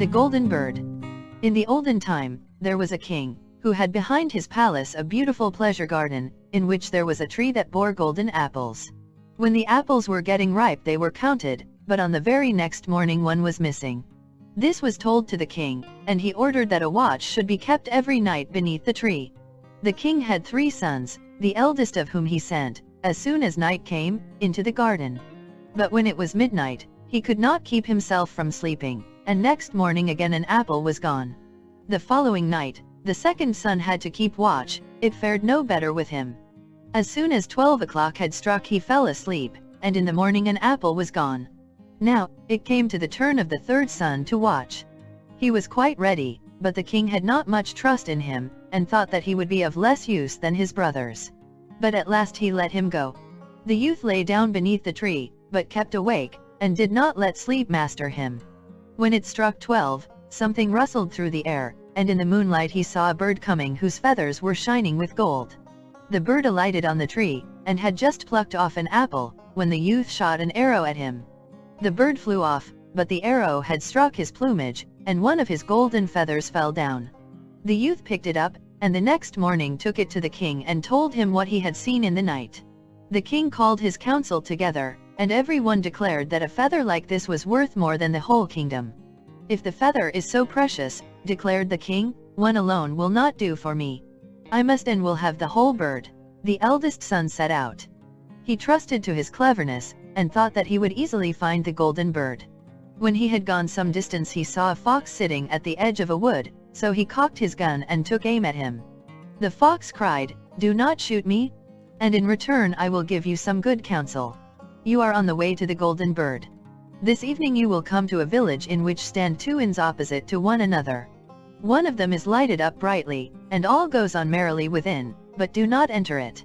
The Golden Bird. In the olden time, there was a king, who had behind his palace a beautiful pleasure garden, in which there was a tree that bore golden apples. When the apples were getting ripe they were counted, but on the very next morning one was missing. This was told to the king, and he ordered that a watch should be kept every night beneath the tree. The king had 3 sons, the eldest of whom he sent, as soon as night came, into the garden. But when it was midnight, he could not keep himself from sleeping, and next morning again an apple was gone. The following night, the second son had to keep watch. It fared no better with him. As soon as 12 o'clock had struck he fell asleep, and in the morning an apple was gone. Now, it came to the turn of the third son to watch. He was quite ready, but the king had not much trust in him, and thought that he would be of less use than his brothers. But at last he let him go. The youth lay down beneath the tree, but kept awake, and did not let sleep master him. When it struck 12, something rustled through the air, and in the moonlight he saw a bird coming whose feathers were shining with gold. The bird alighted on the tree, and had just plucked off an apple, when the youth shot an arrow at him. The bird flew off, but the arrow had struck his plumage, and one of his golden feathers fell down. The youth picked it up, and the next morning took it to the king and told him what he had seen in the night. The king called his council together, and everyone declared that a feather like this was worth more than the whole kingdom. "If the feather is so precious," declared the king, "one alone will not do for me. I must and will have the whole bird." The eldest son set out. He trusted to his cleverness, and thought that he would easily find the golden bird. When he had gone some distance he saw a fox sitting at the edge of a wood, so he cocked his gun and took aim at him. The fox cried, "Do not shoot me, and in return I will give you some good counsel. You are on the way to the golden bird. This evening you will come to a village in which stand 2 inns opposite to one another. One of them is lighted up brightly, and all goes on merrily within, but do not enter it.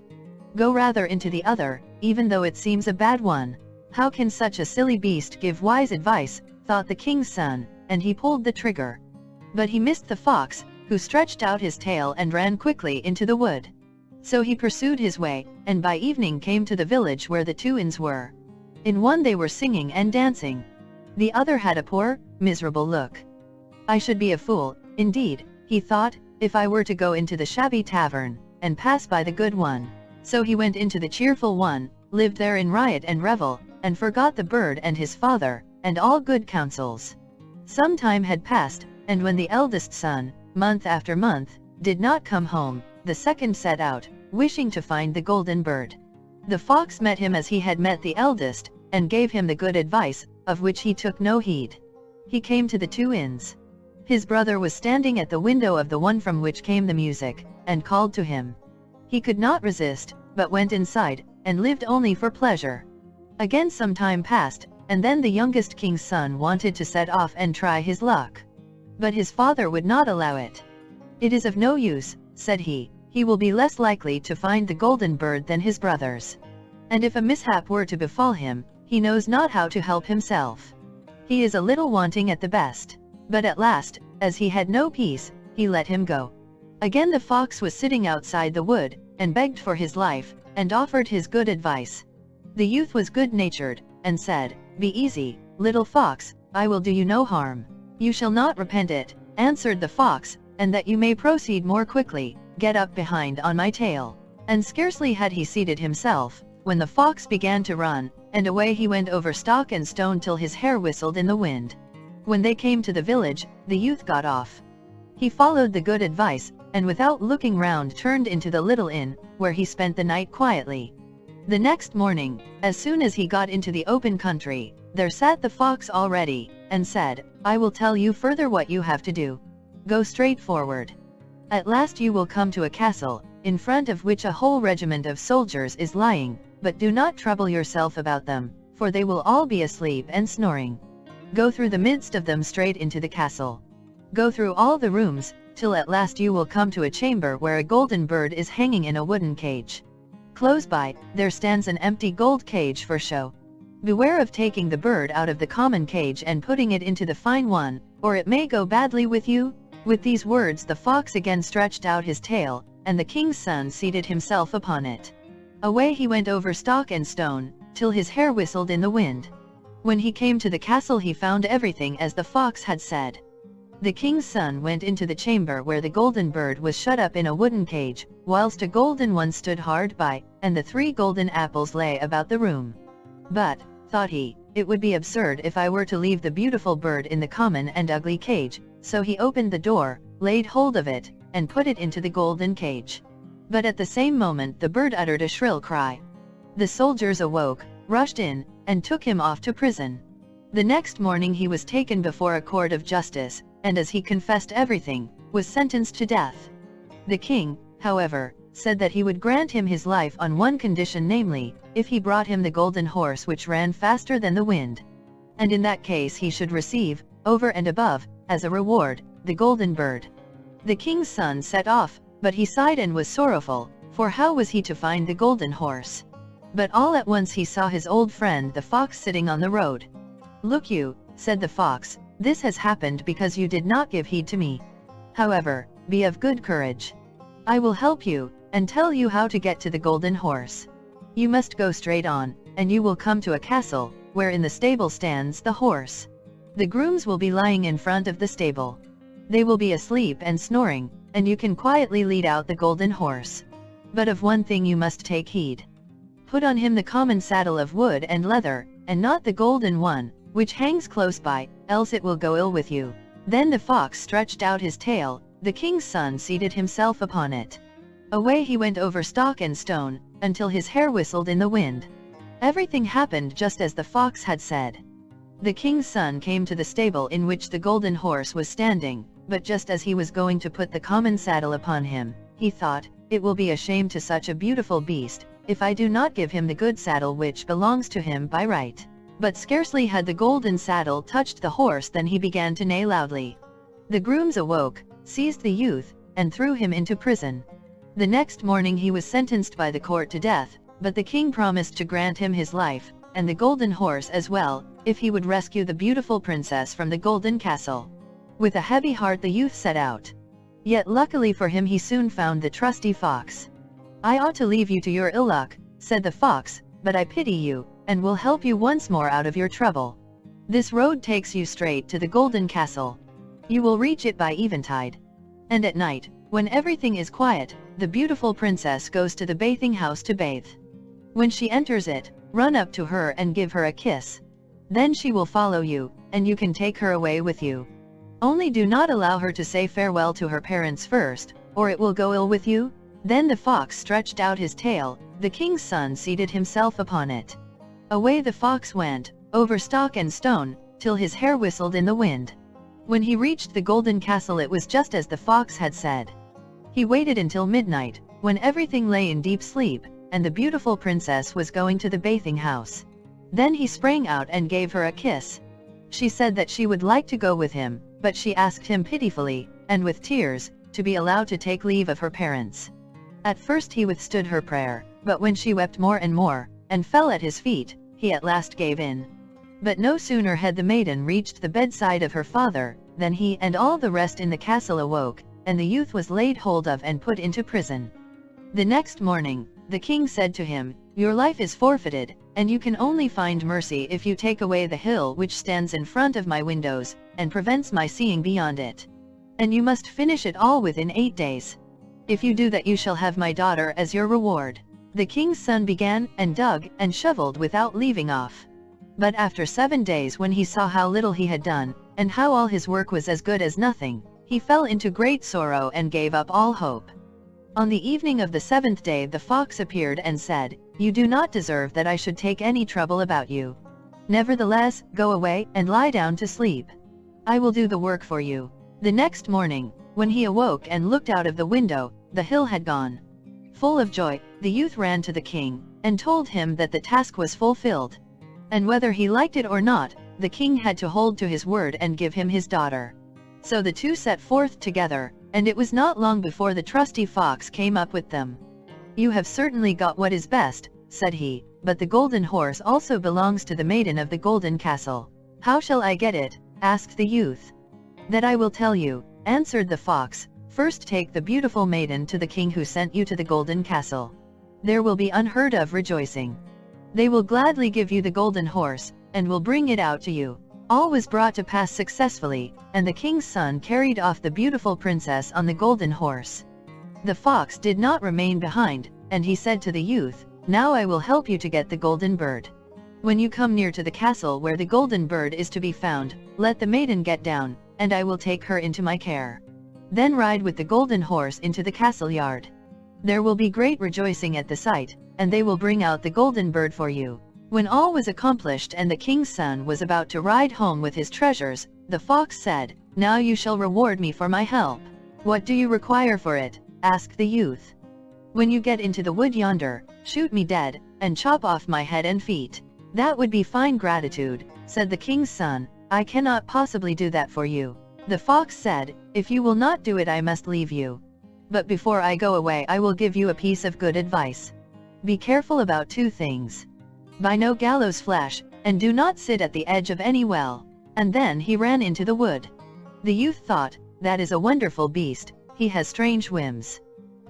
Go rather into the other, even though it seems a bad one." "How can such a silly beast give wise advice?" thought the king's son, and he pulled the trigger. But he missed the fox, who stretched out his tail and ran quickly into the wood. So he pursued his way, and by evening came to the village where the 2 inns were. In one they were singing and dancing. The other had a poor, miserable look. "I should be a fool, indeed," he thought, "if I were to go into the shabby tavern, and pass by the good one." So he went into the cheerful one, lived there in riot and revel, and forgot the bird and his father, and all good counsels. Some time had passed, and when the eldest son, month after month, did not come home, the second set out, wishing to find the golden bird. The fox met him as he had met the eldest, and gave him the good advice, of which he took no heed. He came to the 2 inns. His brother was standing at the window of the one from which came the music, and called to him. He could not resist, but went inside, and lived only for pleasure. Again some time passed, and then the youngest king's son wanted to set off and try his luck. But his father would not allow it. "It is of no use," said he will be less likely to find the golden bird than his brothers. And if a mishap were to befall him, he knows not how to help himself. He is a little wanting at the best." But at last, as he had no peace, he let him go. Again the fox was sitting outside the wood, and begged for his life, and offered his good advice. The youth was good-natured, and said, "Be easy, little fox, I will do you no harm. You shall not repent it," answered the fox, "and that you may proceed more quickly, get up behind on my tail." And scarcely had he seated himself, when the fox began to run, and away he went over stock and stone till his hair whistled in the wind. When they came to the village, the youth got off. He followed the good advice, and without looking round turned into the little inn, where he spent the night quietly. The next morning, as soon as he got into the open country, there sat the fox already, and said, "I will tell you further what you have to do. Go straight forward. At last you will come to a castle, in front of which a whole regiment of soldiers is lying, but do not trouble yourself about them, for they will all be asleep and snoring. Go through the midst of them straight into the castle. Go through all the rooms, till at last you will come to a chamber where a golden bird is hanging in a wooden cage. Close by, there stands an empty gold cage for show. Beware of taking the bird out of the common cage and putting it into the fine one, or it may go badly with you." With these words the fox again stretched out his tail, and the king's son seated himself upon it. Away he went over stock and stone, till his hair whistled in the wind. When he came to the castle he found everything as the fox had said. The king's son went into the chamber where the golden bird was shut up in a wooden cage, whilst a golden one stood hard by, and the 3 golden apples lay about the room. But, thought he, it would be absurd if I were to leave the beautiful bird in the common and ugly cage, so he opened the door, laid hold of it, and put it into the golden cage. But at the same moment the bird uttered a shrill cry. The soldiers awoke, rushed in, and took him off to prison. The next morning he was taken before a court of justice, and as he confessed everything, was sentenced to death. The king, however, said that he would grant him his life on one condition, namely, if he brought him the golden horse which ran faster than the wind. And in that case he should receive, over and above, as a reward, the golden bird. The king's son set off, but he sighed and was sorrowful, for how was he to find the golden horse? But all at once he saw his old friend the fox sitting on the road. "Look you," said the fox, "this has happened because you did not give heed to me. However, be of good courage. I will help you, and tell you how to get to the golden horse. You must go straight on, and you will come to a castle, where in the stable stands the horse. The grooms will be lying in front of the stable. They will be asleep and snoring, and you can quietly lead out the golden horse. But of one thing you must take heed. Put on him the common saddle of wood and leather, and not the golden one, which hangs close by, else it will go ill with you." Then the fox stretched out his tail, the king's son seated himself upon it. Away he went over stock and stone, until his hair whistled in the wind. Everything happened just as the fox had said. The king's son came to the stable in which the golden horse was standing, but just as he was going to put the common saddle upon him, he thought, "It will be a shame to such a beautiful beast, if I do not give him the good saddle which belongs to him by right." But scarcely had the golden saddle touched the horse than he began to neigh loudly. The grooms awoke, seized the youth, and threw him into prison. The next morning he was sentenced by the court to death, but the king promised to grant him his life, and the golden horse as well, if he would rescue the beautiful princess from the golden castle. With a heavy heart the youth set out. Yet luckily for him he soon found the trusty fox. "I ought to leave you to your ill luck," said the fox, "but I pity you, and will help you once more out of your trouble. This road takes you straight to the golden castle. You will reach it by eventide. And at night, when everything is quiet, the beautiful princess goes to the bathing house to bathe. When she enters it, run up to her and give her a kiss. Then she will follow you, and you can take her away with you. Only do not allow her to say farewell to her parents first, or it will go ill with you." Then the fox stretched out his tail, the king's son seated himself upon it. Away the fox went, over stock and stone, till his hair whistled in the wind. When he reached the golden castle it was just as the fox had said. He waited until midnight, when everything lay in deep sleep, and the beautiful princess was going to the bathing house. Then he sprang out and gave her a kiss. She said that she would like to go with him, but she asked him pitifully, and with tears, to be allowed to take leave of her parents. At first he withstood her prayer, but when she wept more and more, and fell at his feet, he at last gave in. But no sooner had the maiden reached the bedside of her father, than he and all the rest in the castle awoke, and the youth was laid hold of and put into prison. The next morning, the king said to him, "Your life is forfeited, and you can only find mercy if you take away the hill which stands in front of my windows, and prevents my seeing beyond it. And you must finish it all within 8 days. If you do that you shall have my daughter as your reward." The king's son began, and dug, and shoveled without leaving off. But after 7 days, when he saw how little he had done, and how all his work was as good as nothing, he fell into great sorrow and gave up all hope. On the evening of the 7th day the fox appeared and said, "You do not deserve that I should take any trouble about you. Nevertheless, go away, and lie down to sleep. I will do the work for you." The next morning, when he awoke and looked out of the window, the hill had gone. Full of joy, the youth ran to the king, and told him that the task was fulfilled. And whether he liked it or not, the king had to hold to his word and give him his daughter. So the two set forth together, and it was not long before the trusty fox came up with them. "You have certainly got what is best," said he, "but the golden horse also belongs to the maiden of the golden castle." "How shall I get it?" asked the youth. "That I will tell you," answered the fox. "First take the beautiful maiden to the king who sent you to the golden castle. There will be unheard of rejoicing. They will gladly give you the golden horse, and will bring it out to you. All was brought to pass successfully, and the king's son carried off the beautiful princess on the golden horse. The fox did not remain behind, and he said to the youth, "Now I will help you to get the golden bird. When you come near to the castle where the golden bird is to be found, let the maiden get down, and I will take her into my care. Then ride with the golden horse into the castle yard. There will be great rejoicing at the sight, and they will bring out the golden bird for you." When all was accomplished and the king's son was about to ride home with his treasures, the fox said, "Now you shall reward me for my help." "What do you require for it?" asked the youth. "When you get into the wood yonder, shoot me dead, and chop off my head and feet." "That would be fine gratitude," said the king's son. "I cannot possibly do that for you." The fox said, "If you will not do it, I must leave you. But before I go away, I will give you a piece of good advice. Be careful about two things. Buy no gallows flesh, and do not sit at the edge of any well." And then he ran into the wood. The youth thought, "That is a wonderful beast, he has strange whims.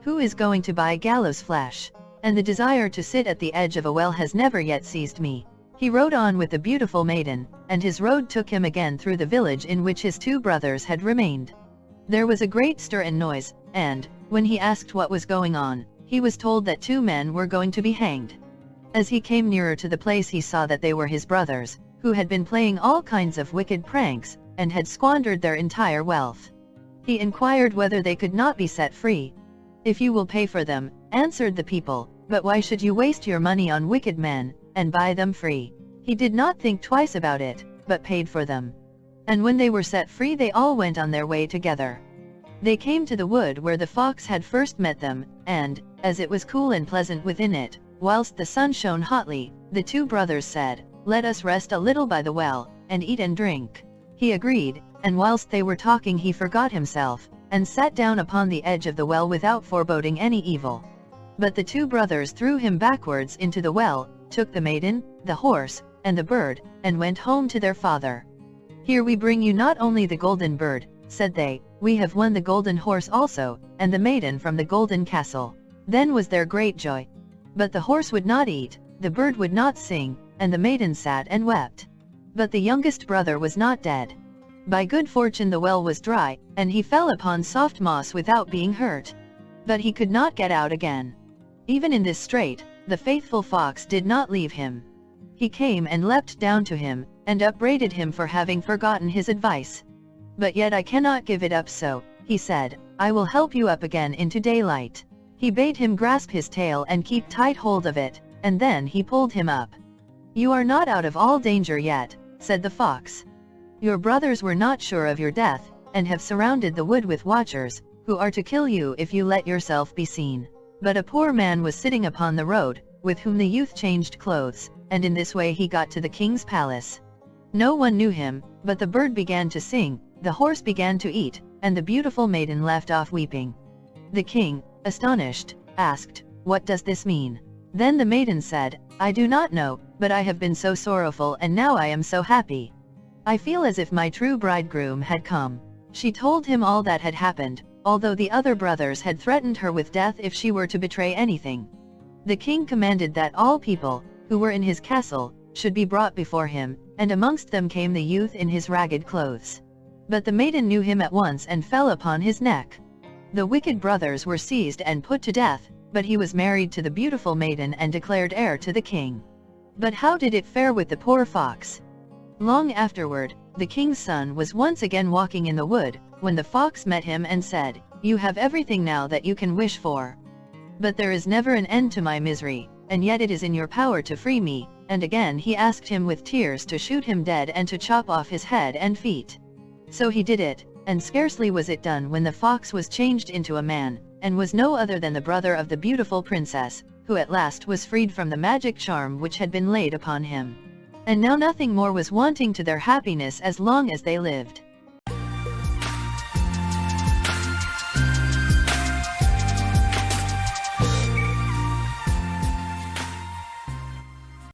Who is going to buy gallows flesh? And the desire to sit at the edge of a well has never yet seized me." He rode on with the beautiful maiden, and his road took him again through the village in which his two brothers had remained. There was a great stir and noise, and, when he asked what was going on, he was told that two men were going to be hanged. As he came nearer to the place, he saw that they were his brothers, who had been playing all kinds of wicked pranks, and had squandered their entire wealth. He inquired whether they could not be set free. "If you will pay for them," answered the people, "but why should you waste your money on wicked men, and buy them free?" He did not think twice about it, but paid for them. And when they were set free, they all went on their way together. They came to the wood where the fox had first met them, and, as it was cool and pleasant within it, whilst the sun shone hotly, the two brothers said, "Let us rest a little by the well, and eat and drink." He agreed, and whilst they were talking he forgot himself, and sat down upon the edge of the well without foreboding any evil. But the two brothers threw him backwards into the well, took the maiden, the horse, and the bird, and went home to their father. "Here we bring you not only the golden bird," said they, "we have won the golden horse also, and the maiden from the golden castle." Then was there great joy. But the horse would not eat, the bird would not sing, and the maiden sat and wept. But the youngest brother was not dead. By good fortune the well was dry, and he fell upon soft moss without being hurt. But he could not get out again. Even in this strait, the faithful fox did not leave him. He came and leapt down to him, and upbraided him for having forgotten his advice. "But yet I cannot give it up so," he said, "I will help you up again into daylight." He bade him grasp his tail and keep tight hold of it, and then he pulled him up. "You are not out of all danger yet," said the fox. "Your brothers were not sure of your death, and have surrounded the wood with watchers, who are to kill you if you let yourself be seen." But a poor man was sitting upon the road, with whom the youth changed clothes, and in this way he got to the king's palace. No one knew him, but the bird began to sing, the horse began to eat, and the beautiful maiden left off weeping. The king, astonished, asked, "What does this mean?" Then the maiden said, "I do not know, but I have been so sorrowful, and now I am so happy. I feel as if my true bridegroom had come." She told him all that had happened, although the other brothers had threatened her with death if she were to betray anything. The king commanded that all people, who were in his castle, should be brought before him, and amongst them came the youth in his ragged clothes. But the maiden knew him at once and fell upon his neck. The wicked brothers were seized and put to death, but he was married to the beautiful maiden and declared heir to the king. But how did it fare with the poor fox? Long afterward, the king's son was once again walking in the wood, when the fox met him and said, "You have everything now that you can wish for. But there is never an end to my misery, and yet it is in your power to free me." And again he asked him with tears to shoot him dead and to chop off his head and feet. So he did it, and scarcely was it done when the fox was changed into a man, and was no other than the brother of the beautiful princess, who at last was freed from the magic charm which had been laid upon him. And now nothing more was wanting to their happiness as long as they lived.